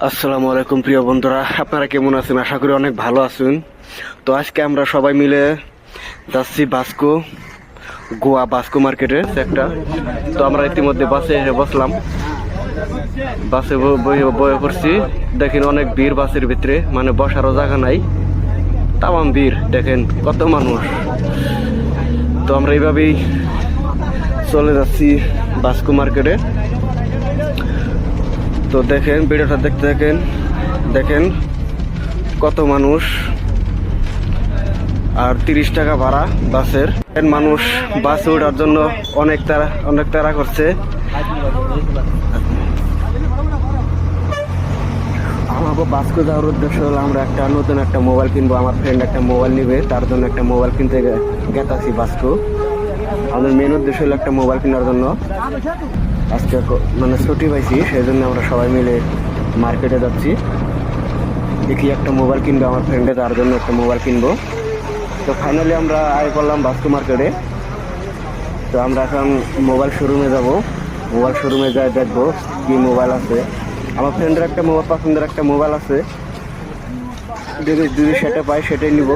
আসসালামু আলাইকুম প্রিয় বন্ধুরা, আপনারা কেমন আছেন? আশা করি অনেক ভালো আছেন। তো আজকে আমরা সবাই মিলে যাচ্ছি গোয়া বাস্কো মার্কেটে একটা। তো আমরা ইতিমধ্যে বাসে এসে বসলাম, বাসে বয়ে পড়ছি। দেখেন অনেক ভিড় বাসের ভিতরে, মানে বসারও জায়গা নাই, তামাম ভিড়, দেখেন কত মানুষ। তো আমরা এইভাবেই চলে যাচ্ছি বাস্কো মার্কেটে। তো দেখেন ভিডিওটা দেখতে দেখেন কত মানুষ, আর 30 টাকা ভাড়া বাসের। মানুষ বাসে ওঠার জন্য অনেক তাড়া করছে। আমাকে বাস্কো যাওয়ার উদ্দেশ্য হলো আমরা নতুন একটা মোবাইল কিনবো। আমার ফ্রেন্ড একটা মোবাইল নিবে, তার জন্য একটা মোবাইল কিনতে গেতাছি বাস্কো। আমাদের মেন উদ্দেশ্য হলো একটা মোবাইল কেনার জন্য। আজকে মানে ছুটি পাইছি, সেই জন্য আমরা সবাই মিলে মার্কেটে যাচ্ছি। দেখি একটা মোবাইল কিনবো আমার ফ্রেন্ডে, তার জন্য একটা মোবাইল কিনবো। তো ফাইনালি আমরা আয় করলাম বাস্কো মার্কেটে। তো আমরা এখন মোবাইল শোরুমে যাব। মোবাইল শোরুমে যাই দেখবো কি মোবাইল আছে। আমার ফ্রেন্ডের একটা পছন্দের একটা মোবাইল আছে, যদি সেটা পাই সেটাই নিব।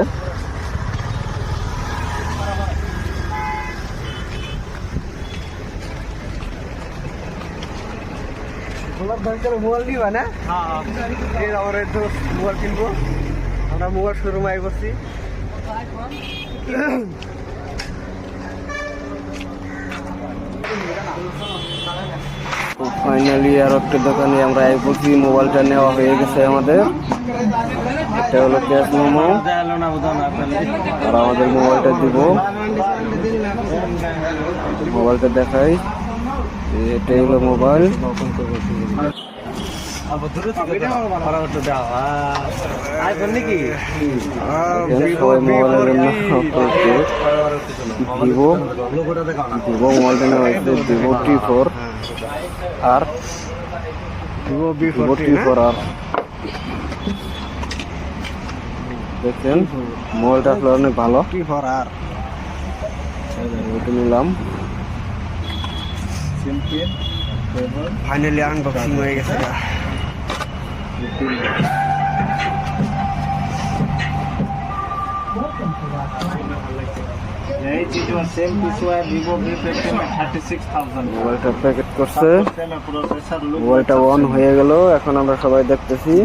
মোবাইল নিবা না? আমরা একটু মোবাইল কিনবো। আমরা মোবাইল শোরুমে আই করছি। ফাইনালি আর একটা দোকানে আমরা আই করছি। মোবাইলটা নেওয়া হয়ে গেছে আমাদের। এটা হলো ক্যাশ মোমো, আর আমাদের মোবাইলটা দিব। মোবাইলটা দেখাই, এটাই হলো মোবাইল। সবাই মোবাইলের ভিভো মোবাইলটা নেওয়া হয়েছে, ভিভো T4 আর ভিভো T4 আর। দেখছেন মোবাইলটা আসলে অনেক ভালো, T4 আর ওইটা নিলাম। ফাইনালি আনবক্সিং হয়ে গেছে। মোবাইলটা প্যাকেট করছে, মোবাইলটা অন হয়ে গেল। এখন আমরা সবাই দেখতেছি।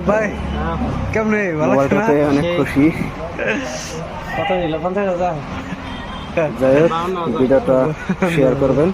ভাই কেমন? মোবাইলটাতে অনেক খুশি। কত নিল? 50,000। যাই হোক, ভিডিওটা শেয়ার করবেন।